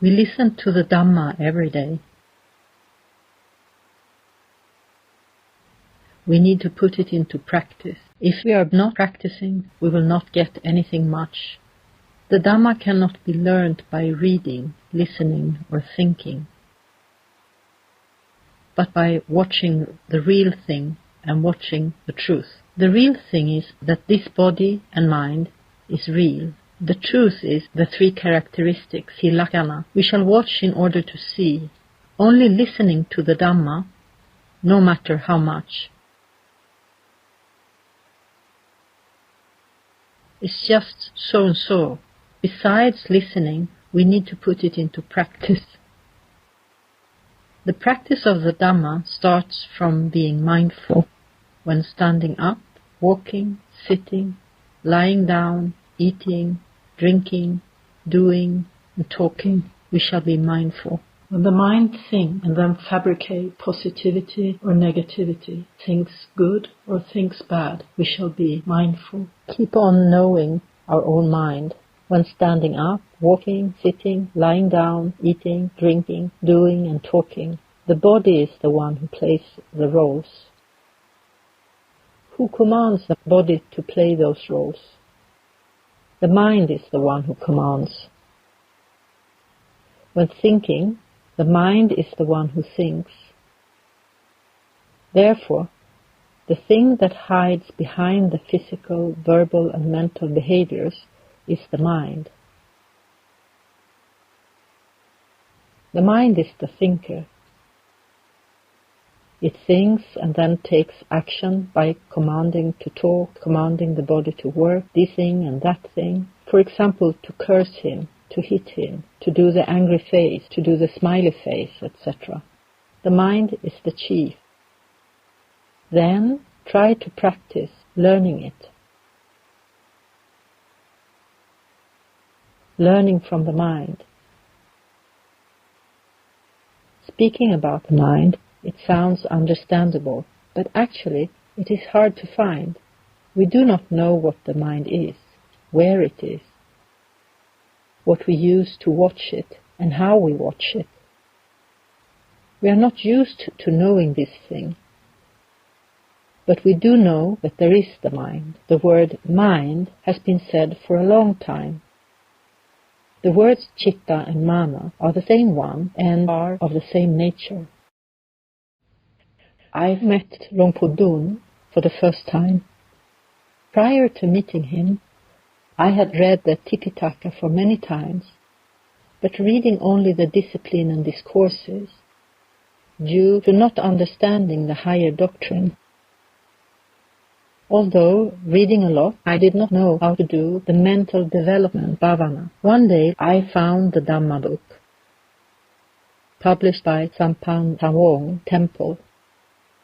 We listen to the Dhamma every day. We need to put it into practice. If we are not practicing, we will not get anything much. The Dhamma cannot be learned by reading, listening, or thinking, but by watching the real thing and watching the truth. The real thing is that this body and mind is real. The truth is the three characteristics, hilakkhana, we shall watch in order to see. Only listening to the Dhamma, no matter how much, it's just so and so. Besides listening, we need to put it into practice. The practice of the Dhamma starts from being mindful. When standing up, walking, sitting, lying down, eating, drinking, doing, and talking, we shall be mindful. When the mind thinks and then fabricate positivity or negativity, thinks good or thinks bad, we shall be mindful. Keep on knowing our own mind. When standing up, walking, sitting, lying down, eating, drinking, doing, and talking, the body is the one who plays the roles. Who commands the body to play those roles? The mind is the one who commands. When thinking, the mind is the one who thinks. Therefore, the thing that hides behind the physical, verbal, and mental behaviors is the mind. The mind is the thinker. It thinks and then takes action by commanding to talk, commanding the body to work, this thing and that thing. For example, to curse him, to hit him, to do the angry face, to do the smiley face, etc. The mind is the chief. Then try to practice learning it. Learning from the mind. Speaking about the mind, it sounds understandable, but actually it is hard to find. We do not know what the mind is, where it is, what we use to watch it, and how we watch it. We are not used to knowing this thing, but we do know that there is the mind. The word mind has been said for a long time. The words chitta and mana are the same one and are of the same nature. I met Longpo Dun for the first time. Prior to meeting him, I had read the Tipitaka for many times, but reading only the discipline and discourses, due to not understanding the higher doctrine. Although reading a lot, I did not know how to do the mental development bhavana. One day I found the Dhamma book, published by Sampang Tawong Temple.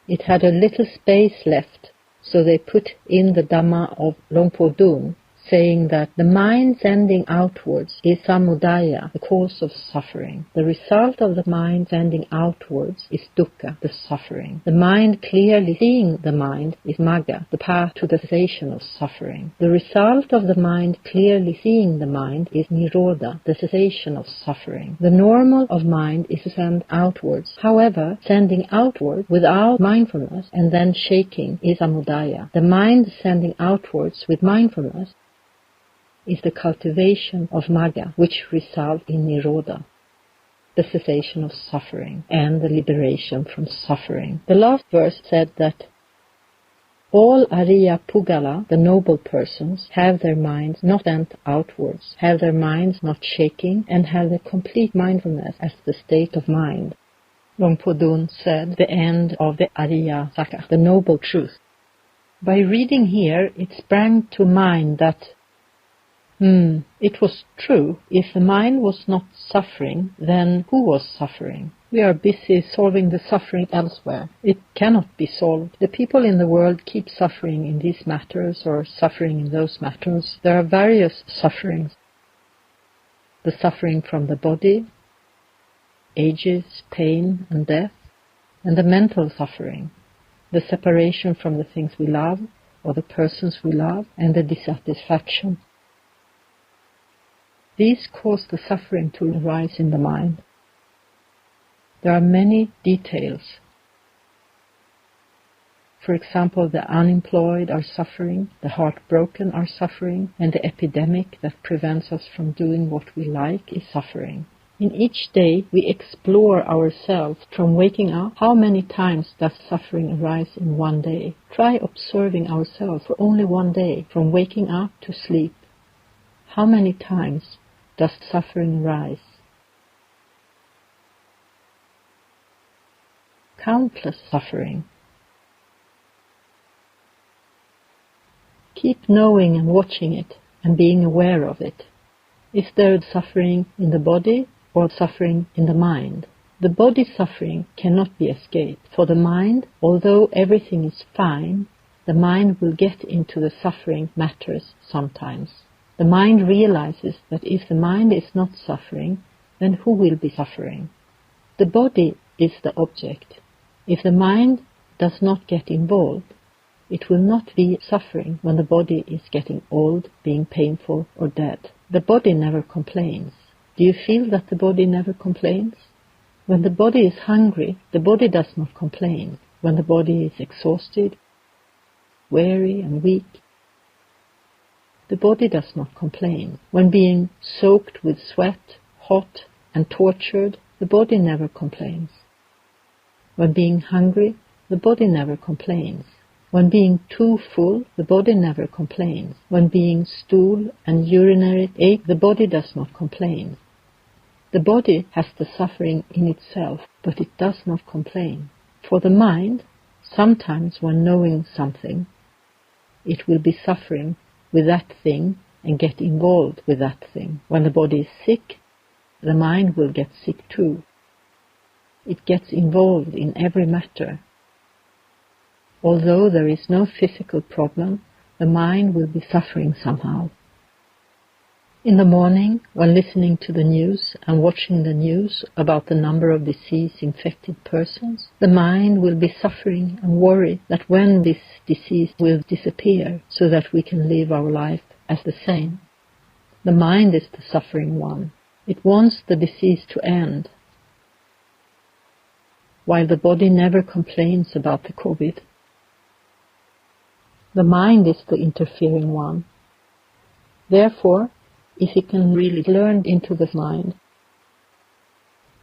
It had a little space left, so they put in the Dhamma of Longpo Dun, saying that the mind sending outwards is samudaya, the cause of suffering. The result of the mind sending outwards is dukkha, the suffering. The mind clearly seeing the mind is magga, the path to the cessation of suffering. The result of the mind clearly seeing the mind is nirodha, the cessation of suffering. The normal of mind is to send outwards. However, sending outward without mindfulness and then shaking is samudaya. The mind sending outwards with mindfulness is the cultivation of magga, which results in nirodha, the cessation of suffering and the liberation from suffering. The last verse said that all Ariya Pugala, the noble persons, have their minds not bent outwards, have their minds not shaking, and have the complete mindfulness as the state of mind. Longpo Dun said, the end of the Ariya Saka, the noble truth. By reading here, it sprang to mind that it was true. If the mind was not suffering, then who was suffering? We are busy solving the suffering elsewhere. It cannot be solved. The people in the world keep suffering in these matters or suffering in those matters. There are various sufferings. The suffering from the body, ages, pain and death, and the mental suffering, the separation from the things we love or the persons we love, and the dissatisfaction. These cause the suffering to arise in the mind. There are many details. For example, the unemployed are suffering, the heartbroken are suffering, and the epidemic that prevents us from doing what we like is suffering. In each day, we explore ourselves from waking up. How many times does suffering arise in one day? Try observing ourselves for only one day, from waking up to sleep. How many times does suffering arise? Countless suffering. Keep knowing and watching it and being aware of it. Is there suffering in the body or suffering in the mind? The body suffering cannot be escaped. For the mind, although everything is fine, the mind will get into the suffering matters sometimes. The mind realizes that if the mind is not suffering, then who will be suffering? The body is the object. If the mind does not get involved, it will not be suffering when the body is getting old, being painful or dead. The body never complains. Do you feel that the body never complains? When the body is hungry, the body does not complain. When the body is exhausted, weary and weak, the body does not complain. When being soaked with sweat, hot and tortured, the body never complains. When being hungry, the body never complains. When being too full, the body never complains. When being stool and urinary ache, the body does not complain. The body has the suffering in itself, but it does not complain. For the mind, sometimes when knowing something, it will be suffering with that thing and get involved with that thing. When the body is sick, the mind will get sick too. It gets involved in every matter. Although there is no physical problem, the mind will be suffering somehow. In the morning, when listening to the news and watching the news about the number of disease-infected persons, the mind will be suffering and worry that when this disease will disappear so that we can live our life as the same. The mind is the suffering one. It wants the disease to end, while the body never complains about the COVID. The mind is the interfering one. Therefore, if we can really learn into the mind,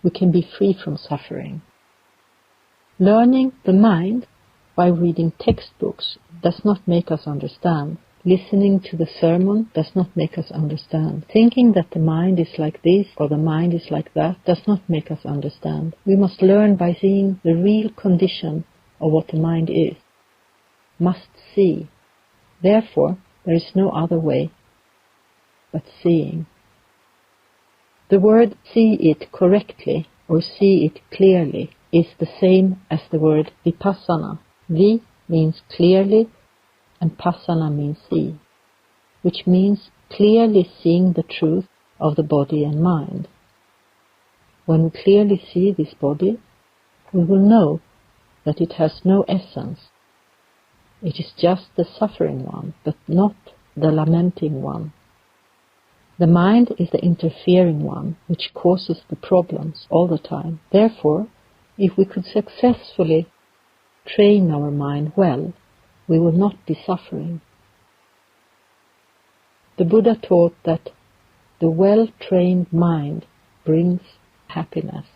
we can be free from suffering. Learning the mind by reading textbooks does not make us understand. Listening to the sermon does not make us understand. Thinking that the mind is like this or the mind is like that does not make us understand. We must learn by seeing the real condition of what the mind is. Must see. Therefore, there is no other way but seeing. The word see it correctly or see it clearly is the same as the word vipassana. Vi means clearly and passana means see, which means clearly seeing the truth of the body and mind. When we clearly see this body, we will know that it has no essence. It is just the suffering one, but not the lamenting one. The mind is the interfering one, which causes the problems all the time. Therefore, if we could successfully train our mind well, we will not be suffering. The Buddha taught that the well-trained mind brings happiness.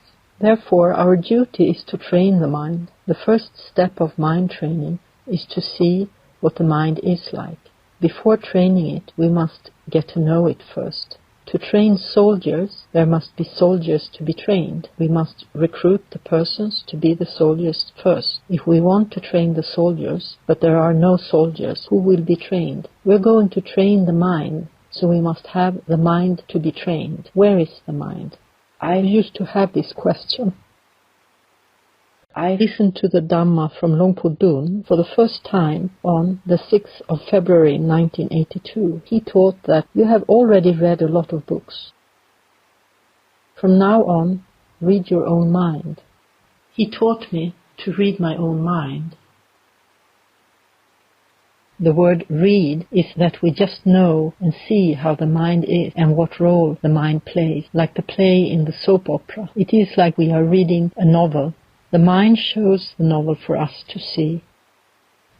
Therefore, our duty is to train the mind. The first step of mind training is to see what the mind is like. Before training it, we must get to know it first. To train soldiers, there must be soldiers to be trained. We must recruit the persons to be the soldiers first. If we want to train the soldiers, but there are no soldiers, who will be trained? We're going to train the mind, so we must have the mind to be trained. Where is the mind? I used to have this question. I listened to the Dhamma from Longpo Dun for the first time on the 6th of February 1982. He taught that you have already read a lot of books. From now on, read your own mind. He taught me to read my own mind. The word read is that we just know and see how the mind is and what role the mind plays, like the play in the soap opera. It is like we are reading a novel. The mind shows the novel for us to see.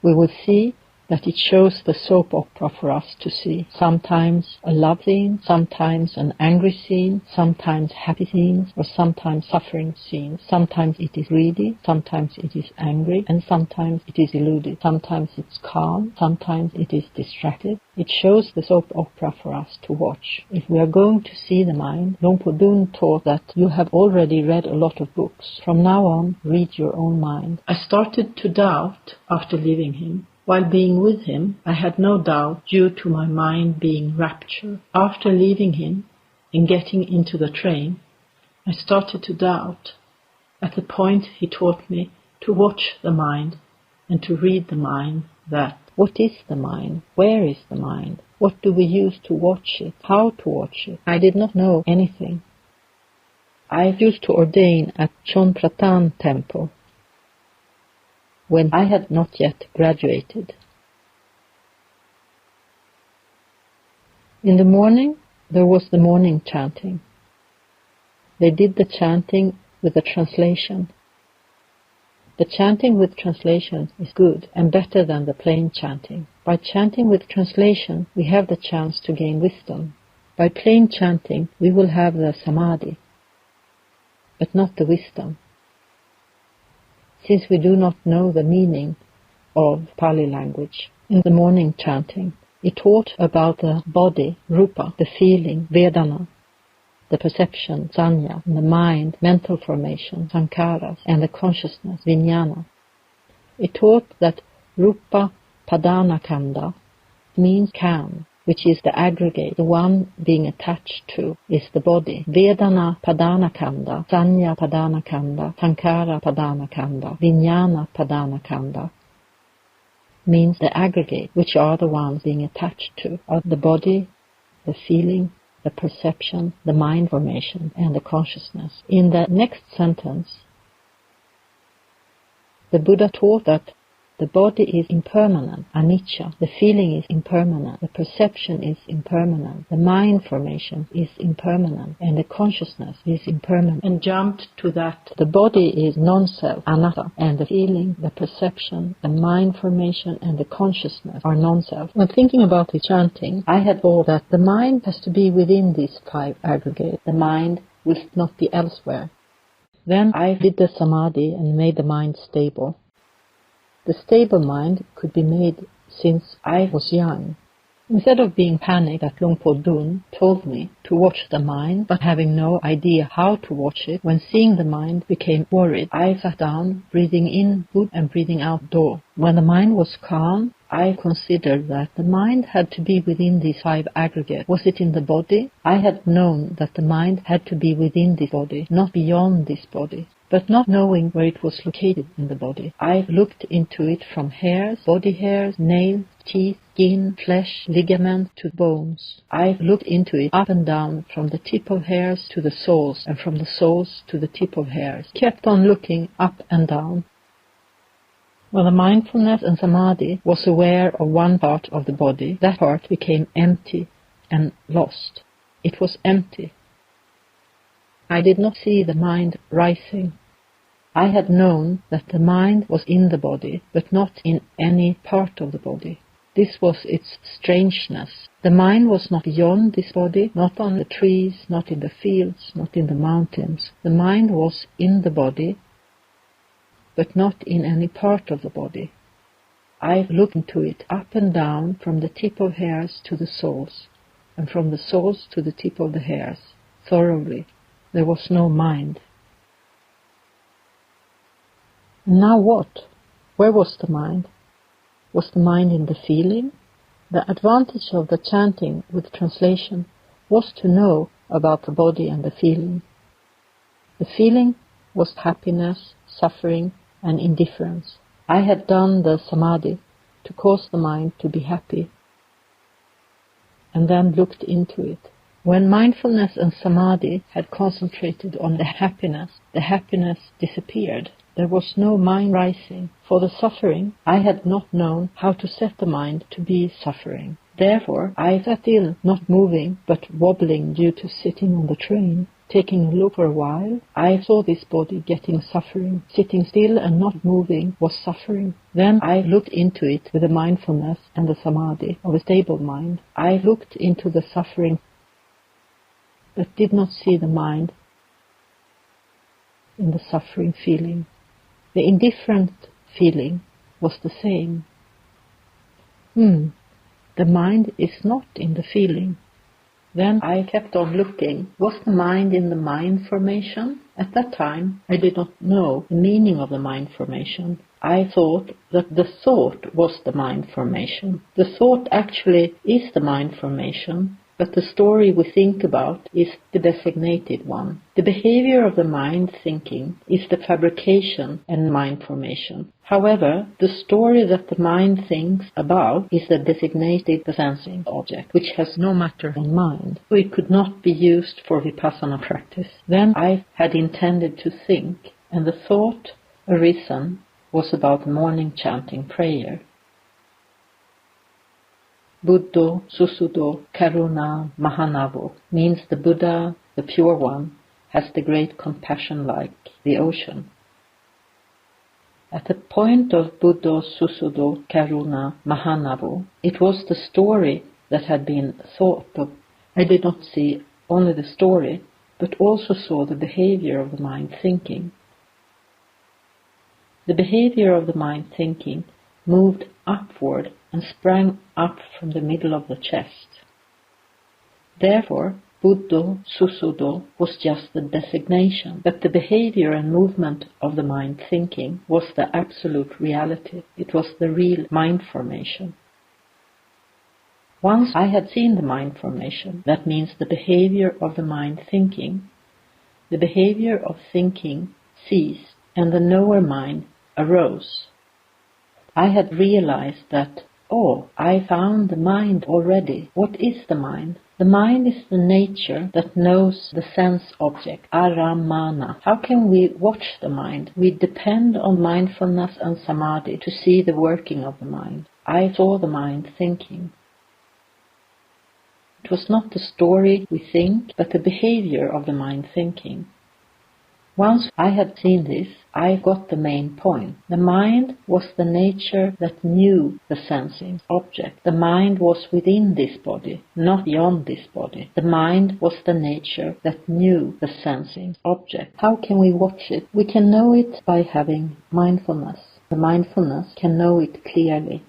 We will see that it shows the soap opera for us to see. Sometimes a love scene, sometimes an angry scene, sometimes happy scenes, or sometimes suffering scenes. Sometimes it is greedy, sometimes it is angry, and sometimes it is eluded. Sometimes it's calm, sometimes it is distracted. It shows the soap opera for us to watch. If we are going to see the mind, Luang Por Dun taught that you have already read a lot of books. From now on, read your own mind. I started to doubt after leaving him. While being with him, I had no doubt due to my mind being rapture. After leaving him and getting into the train, I started to doubt. At the point he taught me to watch the mind and to read the mind, that what is the mind? Where is the mind? What do we use to watch it? How to watch it? I did not know anything. I used to ordain at Chonpratan Temple when I had not yet graduated. In the morning, there was the morning chanting. They did the chanting with a translation. The chanting with translation is good and better than the plain chanting. By chanting with translation, we have the chance to gain wisdom. By plain chanting, we will have the samadhi, but not the wisdom. Since we do not know the meaning of Pali language, in the morning chanting, it taught about the body, rupa, the feeling, vedana, the perception, sanya, the mind, mental formation, sankharas, and the consciousness, vijnana. It taught that rupa padana kanda means can, which is the aggregate, the one being attached to, is the body. Vedana padana kanda, sanya padana kanda, sankhara padana kanda, vijnana padana kanda means the aggregate, which are the ones being attached to, are the body, the feeling, the perception, the mind formation, and the consciousness. In the next sentence, the Buddha taught that the body is impermanent, anicca. The feeling is impermanent. The perception is impermanent. The mind formation is impermanent. And the consciousness is impermanent. And jumped to that the body is non-self, anatta. And the feeling, the perception, the mind formation, and the consciousness are non-self. When thinking about the chanting, I had thought that the mind has to be within these five aggregates. The mind will not be elsewhere. Then I did the samadhi and made the mind stable. The stable mind could be made since I was young. Instead of being panicked that Luang Por Dun told me to watch the mind, but having no idea how to watch it, when seeing the mind became worried, I sat down, breathing in good and breathing out do. When the mind was calm, I considered that the mind had to be within these five aggregates. Was it in the body? I had known that the mind had to be within this body, not beyond this body. But not knowing where it was located in the body, I looked into it from hairs, body hairs, nails, teeth, skin, flesh, ligament to bones. I looked into it up and down, from the tip of hairs to the soles, and from the soles to the tip of hairs. Kept on looking up and down. When the mindfulness and samadhi was aware of one part of the body, that part became empty and lost. It was empty. I did not see the mind rising. I had known that the mind was in the body, but not in any part of the body. This was its strangeness. The mind was not beyond this body, not on the trees, not in the fields, not in the mountains. The mind was in the body, but not in any part of the body. I looked into it up and down, from the tip of hairs to the soles, and from the soles to the tip of the hairs, thoroughly. There was no mind. And now what? Where was the mind? Was the mind in the feeling? The advantage of the chanting with translation was to know about the body and the feeling. The feeling was happiness, suffering, and indifference. I had done the samadhi to cause the mind to be happy, and then looked into it. When mindfulness and samadhi had concentrated on the happiness disappeared. there was no mind rising. For the suffering, I had not known how to set the mind to be suffering. Therefore, I sat still, not moving, but wobbling due to sitting on the train. Taking a look for a while, I saw this body getting suffering. Sitting still and not moving was suffering. Then I looked into it with the mindfulness and the samadhi of a stable mind. I looked into the suffering, but did not see the mind in the suffering feeling. The indifferent feeling was the same. The mind is not in the feeling. Then I kept on looking. Was the mind in the mind formation? At that time, I did not know the meaning of the mind formation. I thought that the thought was the mind formation. The thought actually is the mind formation, but the story we think about is the designated one. The behavior of the mind thinking is the fabrication and mind formation. However, the story that the mind thinks about is the designated sensing object, which has no matter in mind, so it could not be used for vipassana practice. Then I had intended to think, and the thought arisen was about the morning chanting prayer. Buddho Susudo Karuna Mahanavo means the Buddha, the pure one, has the great compassion like the ocean. At the point of Buddho Susudo Karuna Mahanavo, it was the story that had been thought of. I did not see only the story, but also saw the behavior of the mind thinking. The behavior of the mind thinking moved upward and sprang up from the middle of the chest. Therefore, Buddho Susudo was just the designation, but the behavior and movement of the mind thinking was the absolute reality. It was the real mind formation. Once I had seen the mind formation, that means the behavior of the mind thinking, the behavior of thinking ceased and the knower mind arose. I had realized that, I found the mind already. What is the mind? The mind is the nature that knows the sense object, aramana. How can we watch the mind? We depend on mindfulness and samadhi to see the working of the mind. I saw the mind thinking. It was not the story we think, but the behavior of the mind thinking. Once I had seen this, I got the main point. The mind was the nature that knew the sensing object. The mind was within this body, not beyond this body. The mind was the nature that knew the sensing object. How can we watch it? We can know it by having mindfulness. The mindfulness can know it clearly,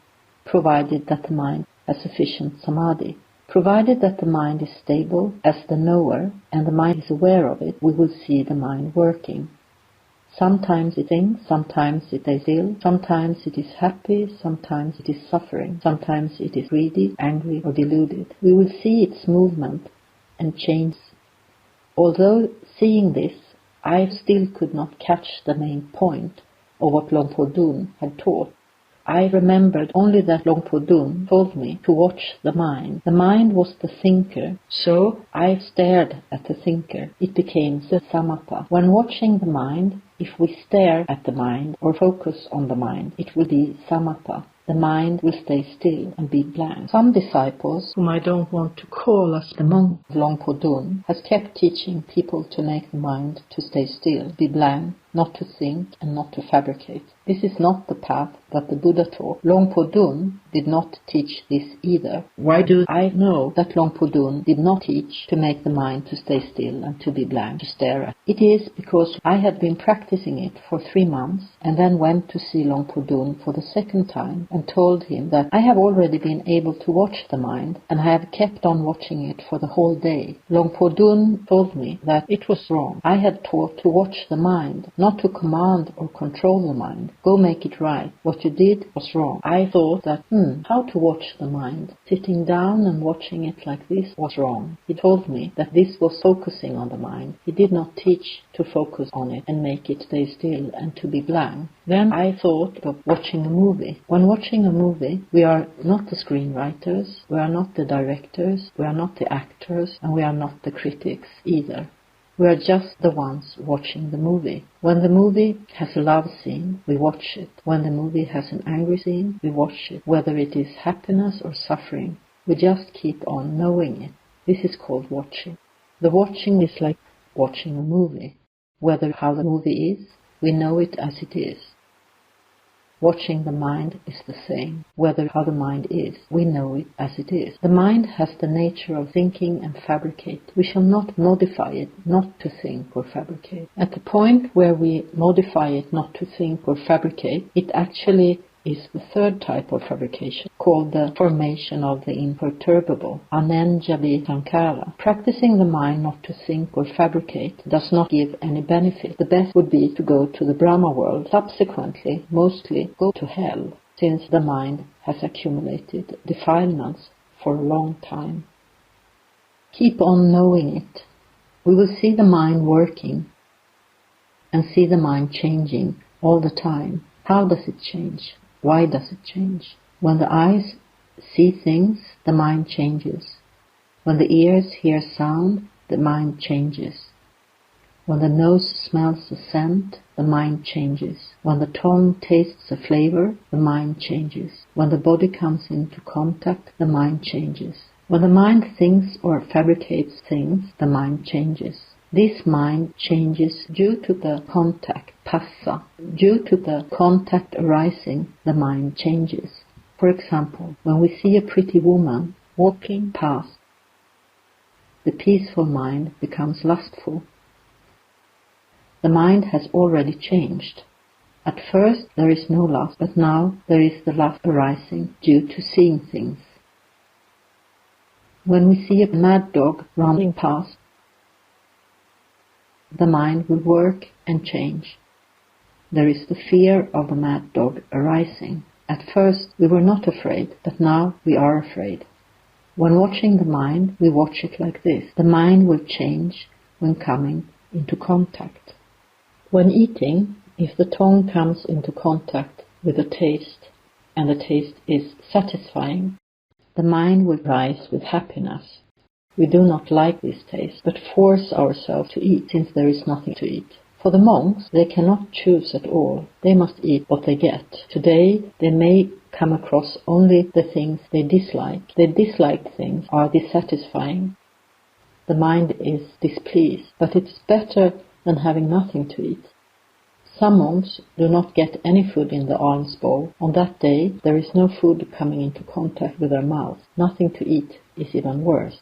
provided that the mind has sufficient samadhi. Provided that the mind is stable as the knower and the mind is aware of it, we will see the mind working. Sometimes it thinks, sometimes it is ill, sometimes it is happy, sometimes it is suffering, sometimes it is greedy, angry or deluded. We will see its movement and change. Although seeing this, I still could not catch the main point of what Longpo Dun had taught. I remembered only that Longpo Dun told me to watch the mind. The mind was the thinker, so I stared at the thinker. It became the samatha. When watching the mind, if we stare at the mind or focus on the mind, it will be samatha. The mind will stay still and be blank. Some disciples, whom I don't want to call as the monk of Longpo Dun, has kept teaching people to make the mind to stay still, be blank, not to think and not to fabricate. This is not the path that the Buddha taught. Longpo Dun did not teach this either. Why do I know that Longpo Dun did not teach to make the mind to stay still and to be blank, to stare at? It is because I had been practicing it for 3 months and then went to see Longpo Dun for the second time and told him that I have already been able to watch the mind and I have kept on watching it for the whole day. Longpo Dun told me that it was wrong. I had taught to watch the mind, not to command or control the mind. Go make it right. What you did was wrong. I thought that, how to watch the mind? Sitting down and watching it like this was wrong. He told me that this was focusing on the mind. He did not teach to focus on it and make it stay still and to be blank. Then I thought of watching a movie. When watching a movie, we are not the screenwriters, we are not the directors, we are not the actors, and we are not the critics either. We are just the ones watching the movie. When the movie has a love scene, we watch it. When the movie has an angry scene, we watch it. Whether it is happiness or suffering, we just keep on knowing it. This is called watching. The watching is like watching a movie. Whether how the movie is, we know it as it is. Watching the mind is the same. Whether how the mind is, we know it as it is. The mind has the nature of thinking and fabricate. We shall not modify it not to think or fabricate. At the point where we modify it not to think or fabricate, it actually is the third type of fabrication, called the formation of the imperturbable, anenjali sankara. Practicing the mind not to think or fabricate does not give any benefit. The best would be to go to the Brahma world, subsequently, mostly go to hell, since the mind has accumulated defilements for a long time. Keep on knowing it. We will see the mind working and see the mind changing all the time. How does it change? Why does it change? When the eyes see things, the mind changes. When the ears hear sound, the mind changes. When the nose smells a scent, the mind changes. When the tongue tastes a flavor, the mind changes. When the body comes into contact, the mind changes. When the mind thinks or fabricates things, the mind changes. This mind changes due to the contact, phassa. Due to the contact arising, the mind changes. For example, when we see a pretty woman walking past, the peaceful mind becomes lustful. The mind has already changed. At first there is no lust, but now there is the lust arising due to seeing things. When we see a mad dog running past, the mind will work and change. There is the fear of the mad dog arising. At first we were not afraid, but now we are afraid. When watching the mind, we watch it like this. The mind will change when coming into contact. When eating, if the tongue comes into contact with a taste, and the taste is satisfying, the mind will rise with happiness. We do not like this taste, but force ourselves to eat, since there is nothing to eat. For the monks, they cannot choose at all. They must eat what they get. Today, they may come across only the things they dislike. Their disliked things are dissatisfying. The mind is displeased, but it's better than having nothing to eat. Some monks do not get any food in the alms bowl. On that day, there is no food coming into contact with their mouth. Nothing to eat is even worse.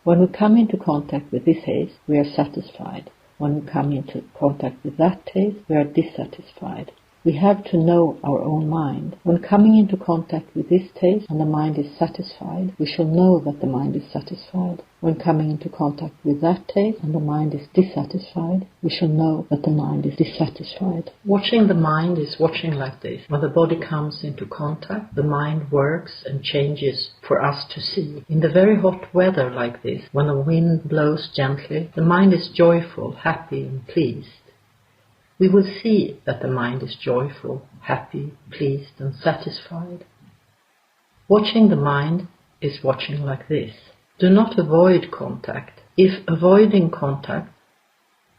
When we come into contact with this taste, we are satisfied. When we come into contact with that taste, we are dissatisfied. We have to know our own mind. When coming into contact with this taste and the mind is satisfied, we shall know that the mind is satisfied. When coming into contact with that taste and the mind is dissatisfied, we shall know that the mind is dissatisfied. Watching the mind is watching like this. When the body comes into contact, the mind works and changes for us to see. In the very hot weather like this, when the wind blows gently, the mind is joyful, happy and pleased. We will see that the mind is joyful, happy, pleased and satisfied. Watching the mind is watching like this. Do not avoid contact. If avoiding contact,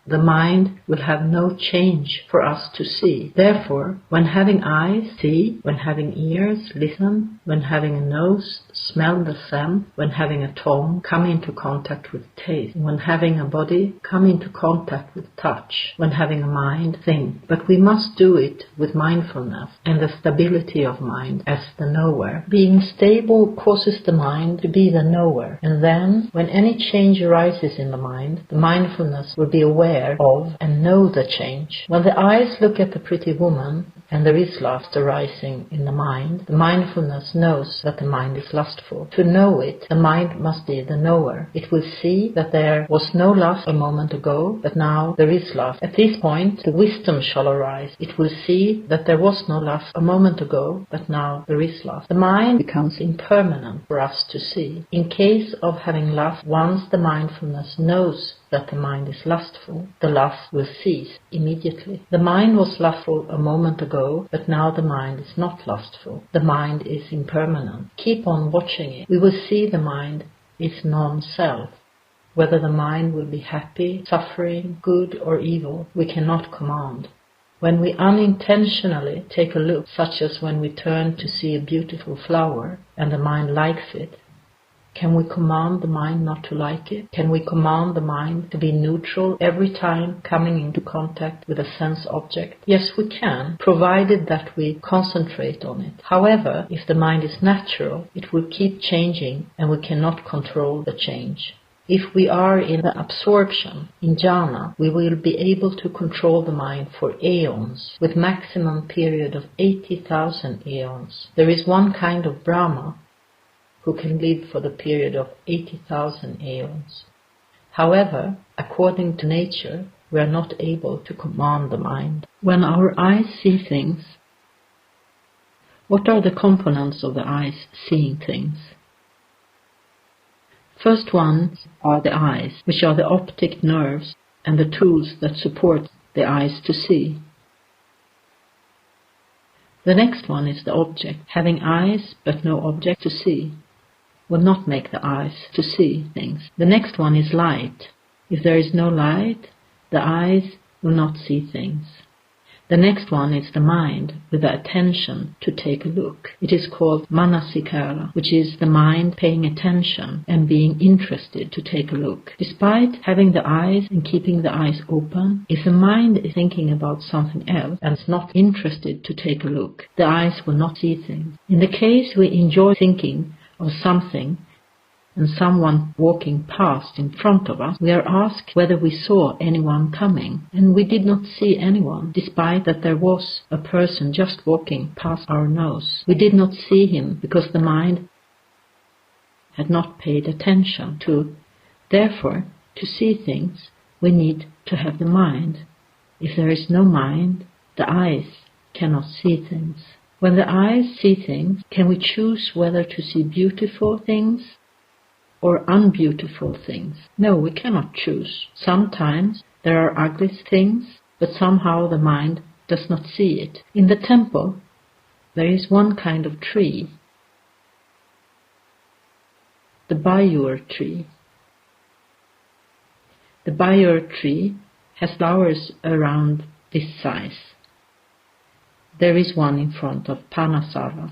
the mind will have no change for us to see. Therefore, when having eyes, see; when having ears, listen; when having a nose, smell the scent; when having a tongue, come into contact with taste; when having a body, come into contact with touch; when having a mind, think. But we must do it with mindfulness and the stability of mind as the knower. Being stable causes the mind to be the knower, and then, when any change arises in the mind, the mindfulness will be aware of and know the change. When the eyes look at the pretty woman and there is lust arising in the mind, the mindfulness knows that the mind is lustful. To know it, the mind must be the knower. It will see that there was no lust a moment ago, but now there is lust. At this point, the wisdom shall arise. It will see that there was no lust a moment ago, but now there is lust. The mind becomes impermanent for us to see. In case of having lust, once the mindfulness knows that the mind is lustful, the lust will cease immediately. The mind was lustful a moment ago, but now the mind is not lustful. The mind is impermanent. Keep on watching it. We will see the mind is non-self. Whether the mind will be happy, suffering, good or evil, we cannot command. When we unintentionally take a look, such as when we turn to see a beautiful flower and the mind likes it, can we command the mind not to like it? Can we command the mind to be neutral every time coming into contact with a sense object? Yes, we can, provided that we concentrate on it. However, if the mind is natural, it will keep changing and we cannot control the change. If we are in the absorption, in jhana, we will be able to control the mind for aeons, with maximum period of 80,000 aeons. There is one kind of Brahma who can live for the period of 80,000 aeons. However, according to nature, we are not able to command the mind. When our eyes see things, what are the components of the eyes seeing things? First ones are the eyes, which are the optic nerves and the tools that support the eyes to see. The next one is the object. Having eyes but no object to see will not make the eyes to see things. The next one is light. If there is no light, the eyes will not see things. The next one is the mind with the attention to take a look. It is called manasikara, which is the mind paying attention and being interested to take a look. Despite having the eyes and keeping the eyes open, if the mind is thinking about something else and is not interested to take a look, the eyes will not see things. In the case we enjoy thinking of something and someone walking past in front of us, we are asked whether we saw anyone coming, and we did not see anyone, despite that there was a person just walking past our nose. We did not see him because the mind had not paid attention to. Therefore, to see things, we need to have the mind. If there is no mind, the eyes cannot see things. When the eyes see things, can we choose whether to see beautiful things or unbeautiful things? No, we cannot choose. Sometimes there are ugly things, but somehow the mind does not see it. In the temple, there is one kind of tree, the bayur tree. The bayur tree has flowers around this size. There is one in front of Panasara.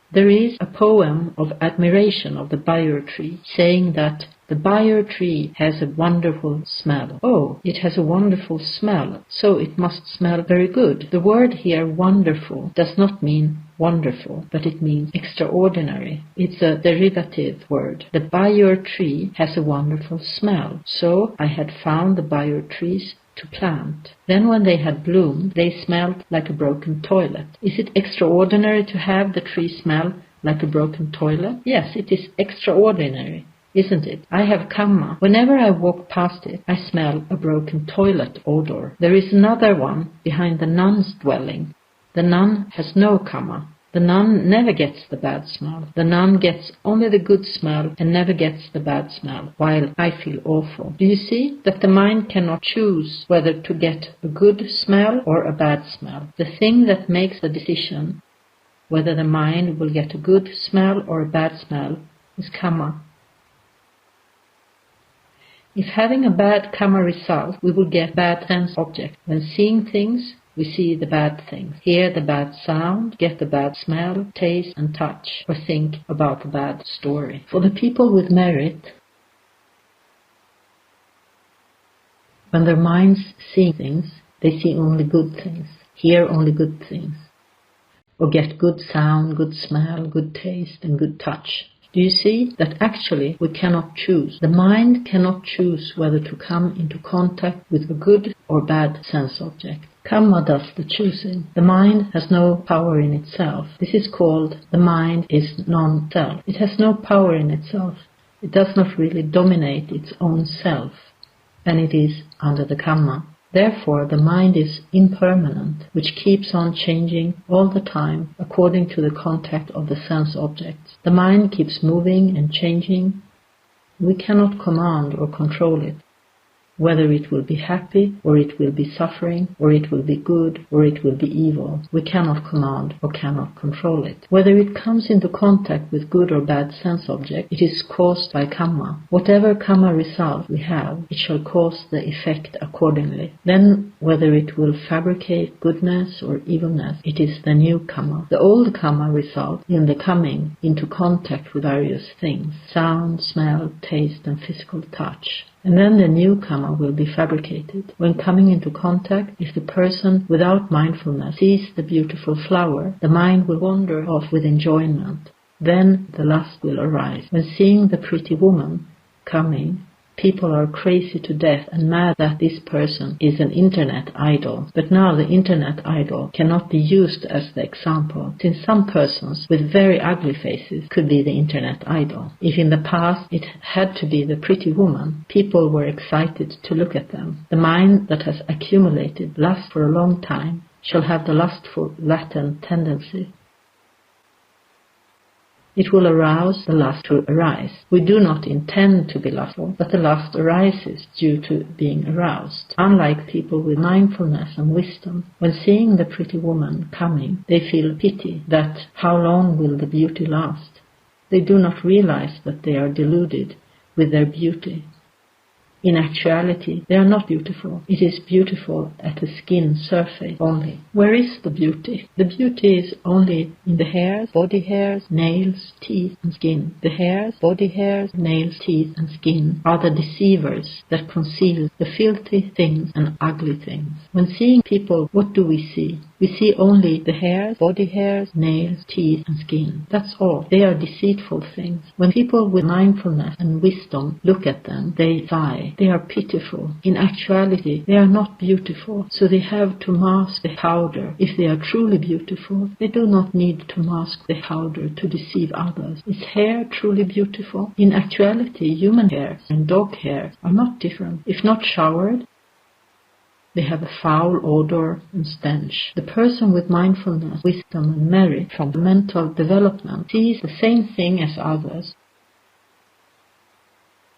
There is a poem of admiration of the bayur tree, saying that the bayur tree has a wonderful smell. Oh, it has a wonderful smell, so it must smell very good. The word here, wonderful, does not mean wonderful, but it means extraordinary. It's a derivative word. The bayur tree has a wonderful smell, so I had found the bayur trees to plant. Then when they had bloomed, they smelled like a broken toilet. Is it extraordinary to have the tree smell like a broken toilet? Yes, it is extraordinary, isn't it? I have kamma. Whenever I walk past it, I smell a broken toilet odor. There is another one behind the nun's dwelling. The nun has no kamma. The nun never gets the bad smell. The nun gets only the good smell and never gets the bad smell, while I feel awful. Do you see that the mind cannot choose whether to get a good smell or a bad smell? The thing that makes the decision whether the mind will get a good smell or a bad smell is kamma. If having a bad kamma result, we will get bad sense object. When seeing things, we see the bad things, hear the bad sound, get the bad smell, taste and touch, or think about the bad story. For the people with merit, when their minds see things, they see only good things, hear only good things, or get good sound, good smell, good taste and good touch. Do you see that actually we cannot choose? The mind cannot choose whether to come into contact with a good or bad sense object. Kamma does the choosing. The mind has no power in itself. This is called the mind is non-self. It has no power in itself. It does not really dominate its own self, and it is under the kamma. Therefore, the mind is impermanent, which keeps on changing all the time according to the contact of the sense objects. The mind keeps moving and changing. We cannot command or control it. Whether it will be happy, or it will be suffering, or it will be good, or it will be evil, we cannot command or cannot control it. Whether it comes into contact with good or bad sense object, it is caused by karma. Whatever karma result we have, it shall cause the effect accordingly. Then, whether it will fabricate goodness or evilness, it is the new karma. The old karma result in the coming into contact with various things: sound, smell, taste, and physical touch. And then the new karma will be fabricated. When coming into contact, if the person without mindfulness sees the beautiful flower, the mind will wander off with enjoyment. Then the lust will arise. When seeing the pretty woman coming, people are crazy to death and mad that this person is an internet idol. But now the internet idol cannot be used as the example, since some persons with very ugly faces could be the internet idol. If in the past it had to be the pretty woman, people were excited to look at them. The mind that has accumulated lust for a long time shall have the lustful latent tendency. It will arouse the lust to arise. We do not intend to be lustful, but the lust arises due to being aroused. Unlike people with mindfulness and wisdom, when seeing the pretty woman coming, they feel pity that how long will the beauty last? They do not realize that they are deluded with their beauty. In actuality, they are not beautiful. It is beautiful at the skin surface only. Where is the beauty? The beauty is only in the hairs, body hairs, nails, teeth, and skin. The hairs, body hairs, nails, teeth, and skin are the deceivers that conceal the filthy things and ugly things. When seeing people, what do we see? We see only the hairs, body hairs, nails, teeth, and skin. That's all. They are deceitful things. When people with mindfulness and wisdom look at them, they sigh. They are pitiful. In actuality, they are not beautiful, so they have to mask the powder. If they are truly beautiful, they do not need to mask the powder to deceive others. Is hair truly beautiful? In actuality, human hair and dog hair are not different. If not showered, they have a foul odor and stench. The person with mindfulness, wisdom, and merit from mental development sees the same thing as others,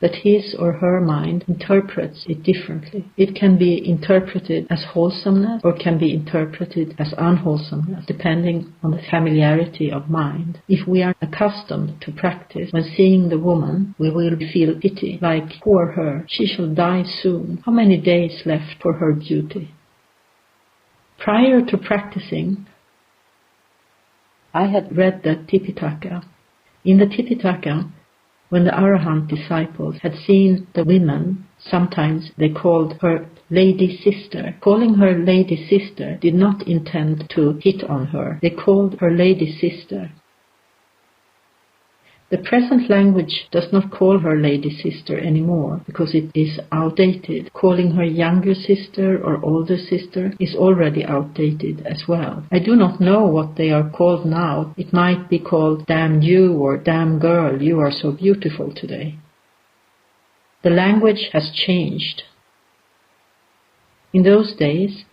that his or her mind interprets it differently. It can be interpreted as wholesomeness or can be interpreted as unwholesomeness, depending on the familiarity of mind. If we are accustomed to practice, when seeing the woman, we will feel pity, like, poor her, she shall die soon. How many days left for her beauty? Prior to practicing, I had read the Tipitaka. In the Tipitaka, when the Arahant disciples had seen the women, sometimes they called her Lady Sister. Calling her Lady Sister did not intend to hit on her. They called her Lady Sister. The present language does not call her Lady Sister anymore because it is outdated. Calling her younger sister or older sister is already outdated as well. I do not know what they are called now. It might be called damn you or damn girl, you are so beautiful today. The language has changed. In those days,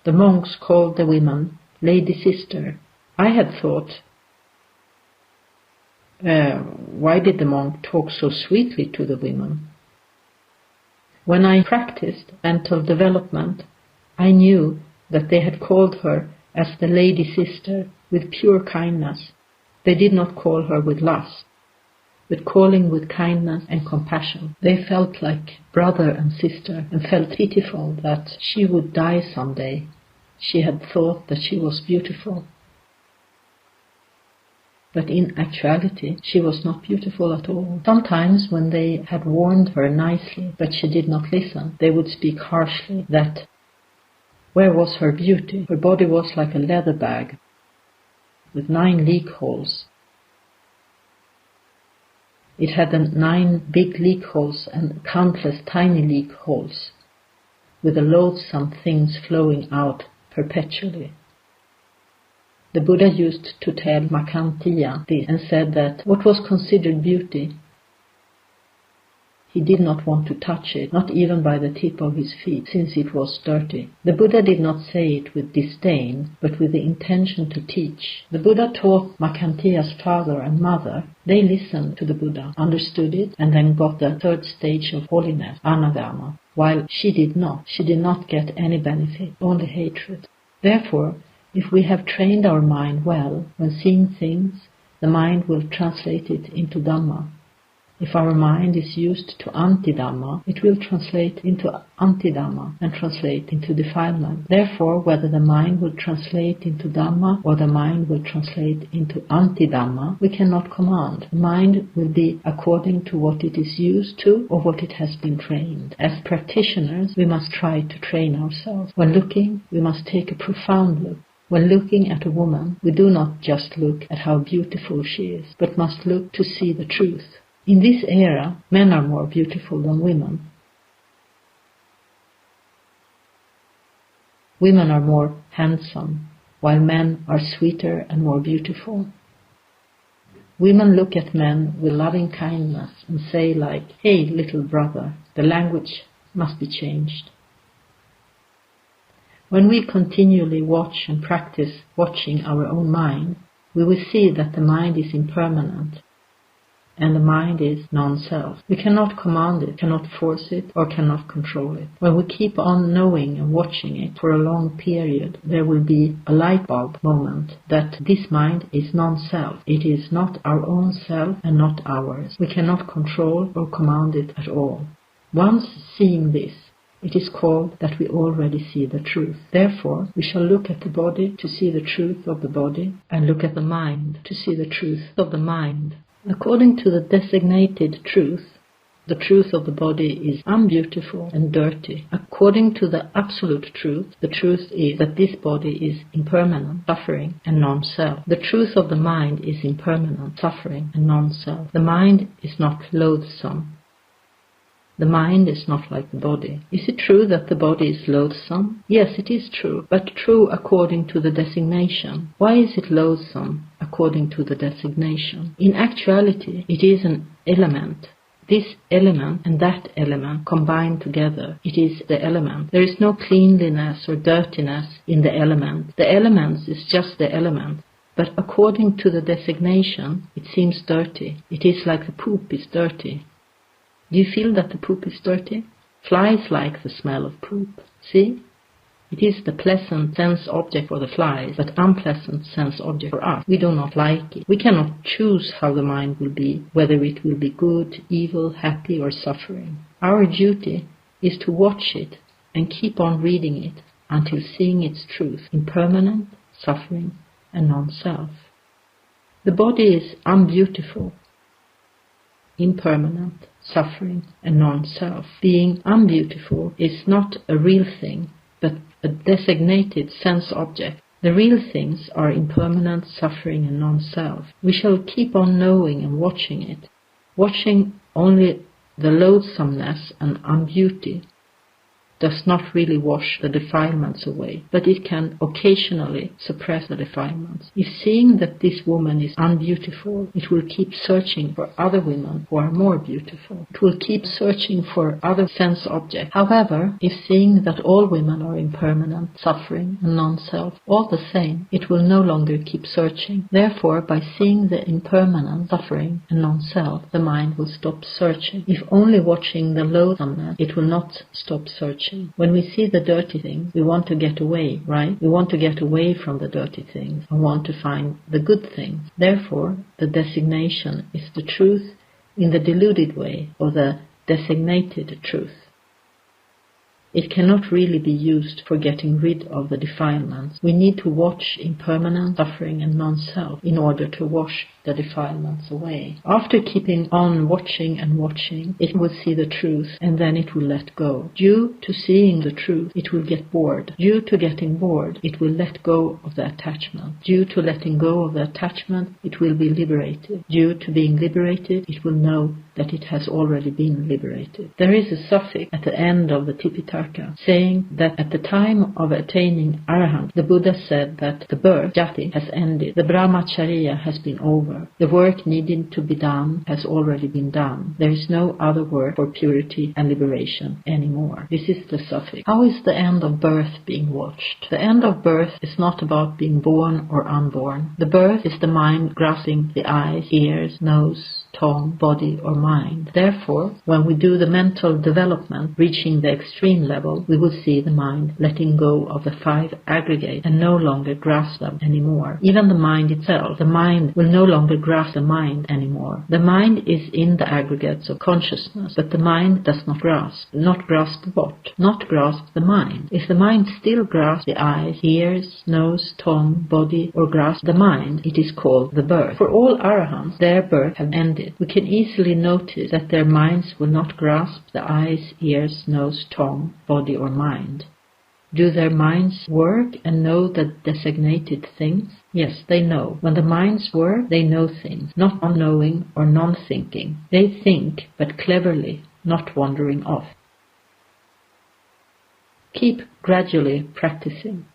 the monks called the women Lady Sister. I had thought, why did the monk talk so sweetly to the women? When I practiced mental development, I knew that they had called her as the Lady Sister with pure kindness. They did not call her with lust, but calling with kindness and compassion. They felt like brother and sister and felt pitiful that she would die someday. She had thought that she was beautiful. But in actuality, she was not beautiful at all. Sometimes when they had warned her nicely, but she did not listen, they would speak harshly that where was her beauty? Her body was like a leather bag with 9 leak holes. It had 9 big leak holes and countless tiny leak holes, with the loathsome things flowing out perpetually. The Buddha used to tell Makantiya this and said that what was considered beauty, He did not want to touch it, not even by the tip of his feet, since it was dirty. The Buddha did not say it with disdain, but with the intention to teach. The Buddha taught Makanteya's father and mother. They listened to the Buddha, understood it, and then got the third stage of holiness, Anagama, while she did not. She did not get any benefit, only hatred. Therefore, if we have trained our mind well, when seeing things, the mind will translate it into Dhamma. If our mind is used to anti-Dhamma, it will translate into anti-Dhamma and translate into defilement. Therefore, whether the mind will translate into Dhamma or the mind will translate into anti-Dhamma, we cannot command. The mind will be according to what it is used to or what it has been trained. As practitioners, we must try to train ourselves. When looking, we must take a profound look. When looking at a woman, we do not just look at how beautiful she is, but must look to see the truth. In this era, men are more beautiful than women. Women are more handsome, while men are sweeter and more beautiful. Women look at men with loving kindness and say like, "Hey, little brother," the language must be changed. When we continually watch and practice watching our own mind, we will see that the mind is impermanent. And the mind is non-self. We cannot command it, cannot force it, or cannot control it. When we keep on knowing and watching it for a long period, there will be a light bulb moment that this mind is non-self. It is not our own self and not ours. We cannot control or command it at all. Once seeing this, it is called that we already see the truth. Therefore, we shall look at the body to see the truth of the body, and look at the mind to see the truth of the mind. According to the designated truth, the truth of the body is unbeautiful and dirty. According to the absolute truth, the truth is that this body is impermanent, suffering, and non-self. The truth of the mind is impermanent, suffering, and non-self. The mind is not loathsome. The mind is not like the body. Is it true that the body is loathsome? Yes, it is true, but true according to the designation. Why is it loathsome according to the designation? In actuality, it is an element. This element and that element combined together, it is the element. There is no cleanliness or dirtiness in the element. The element is just the element. But according to the designation, it seems dirty. It is like the poop is dirty. Do you feel that the poop is dirty? Flies like the smell of poop. See? It is the pleasant sense object for the flies, but unpleasant sense object for us. We do not like it. We cannot choose how the mind will be, whether it will be good, evil, happy, or suffering. Our duty is to watch it and keep on reading it until seeing its truth, impermanent, suffering, and non-self. The body is unbeautiful, impermanent, suffering, and non-self. Being unbeautiful is not a real thing, but a designated sense object. The real things are impermanent, suffering, and non-self. We shall keep on knowing and watching it, watching only the loathsomeness and unbeauty. Does not really wash the defilements away, but it can occasionally suppress the defilements. If seeing that this woman is unbeautiful, it will keep searching for other women who are more beautiful. It will keep searching for other sense objects. However, if seeing that all women are impermanent, suffering, and non-self, all the same, it will no longer keep searching. Therefore, by seeing the impermanent, suffering, and non-self, the mind will stop searching. If only watching the loathsomeness, it will not stop searching. When we see the dirty things, we want to get away, right? We want to get away from the dirty things and want to find the good things. Therefore, the designation is the truth in the deluded way, or the designated truth. It cannot really be used for getting rid of the defilements. We need to watch impermanent, suffering, and non-self in order to wash the defilements away. After keeping on watching and watching, it will see the truth, and then it will let go. Due to seeing the truth, it will get bored. Due to getting bored, it will let go of the attachment. Due to letting go of the attachment, it will be liberated. Due to being liberated, it will know that it has already been liberated. There is a suffix at the end of the Tipitaka saying that at the time of attaining Arahant, the Buddha said that the birth, jati, has ended. The brahmacharya has been over. The work needing to be done has already been done. There is no other work for purity and liberation anymore. This is the suffix. How is the end of birth being watched? The end of birth is not about being born or unborn. The birth is the mind grasping the eyes, ears, nose, tongue, body or mind. Therefore, when we do the mental development, reaching the extreme level, we will see the mind letting go of the 5 aggregates and no longer grasp them anymore. Even the mind itself, the mind will no longer grasp the mind anymore. The mind is in the aggregates of consciousness, but the mind does not grasp. Not grasp what? Not grasp the mind. If the mind still grasps the eyes, ears, nose, tongue, body, or grasp the mind, it is called the birth. For all Arahants, their birth have ended. We can easily notice that their minds will not grasp the eyes, ears, nose, tongue, body, or mind. Do their minds work and know the designated things? Yes, they know. When the minds work, they know things, not unknowing or non-thinking. They think, but cleverly, not wandering off. Keep gradually practicing.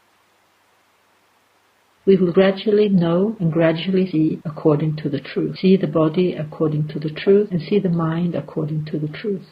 We will gradually know and gradually see according to the truth. See the body according to the truth and see the mind according to the truth.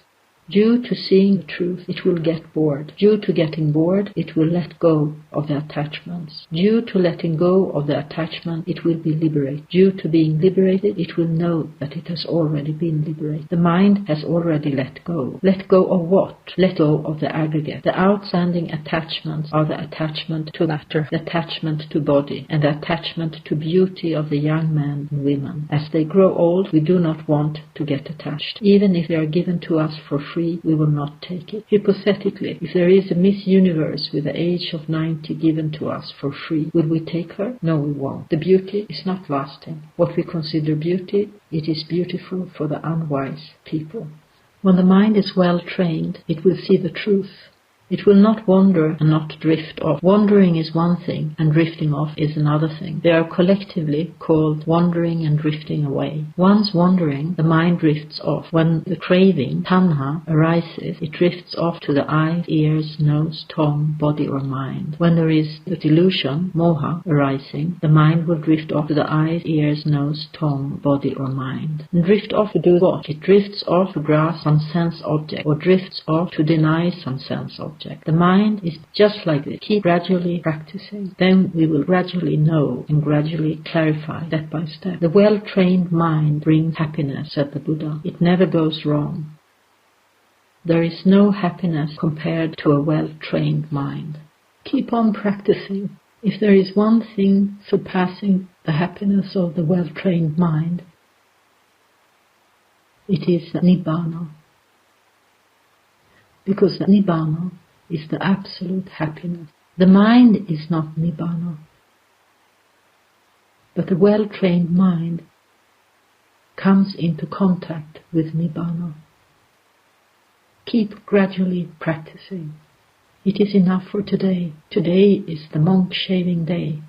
Due to seeing the truth, it will get bored. Due to getting bored, it will let go of the attachments. Due to letting go of the attachment, it will be liberated. Due to being liberated, it will know that it has already been liberated. The mind has already let go. Let go of what? Let go of the aggregate. The outstanding attachments are the attachment to matter, the attachment to body, and the attachment to beauty of the young men and women. As they grow old, we do not want to get attached. Even if they are given to us for free, we will not take it. Hypothetically, if there is a Miss Universe with the age of 90 given to us for free, will we take her? No, we won't. The beauty is not lasting. What we consider beauty, it is beautiful for the unwise people. When the mind is well trained, it will see the truth. It will not wander and not drift off. Wandering is one thing, and drifting off is another thing. They are collectively called wandering and drifting away. Once wandering, the mind drifts off. When the craving, tanha, arises, it drifts off to the eyes, ears, nose, tongue, body or mind. When there is the delusion, moha, arising, the mind will drift off to the eyes, ears, nose, tongue, body or mind. And drift off to do what? It drifts off to grasp some sense object, or drifts off to deny some sense object. The mind is just like this. Keep gradually practicing. Then we will gradually know and gradually clarify step by step. The well-trained mind brings happiness, said the Buddha. It never goes wrong. There is no happiness compared to a well-trained mind. Keep on practicing. If there is one thing surpassing the happiness of the well-trained mind, it is Nibbana. Because Nibbana is the absolute happiness. The mind is not Nibbana, but the well-trained mind comes into contact with Nibbana. Keep gradually practicing. It is enough for today. Today is the monk shaving day.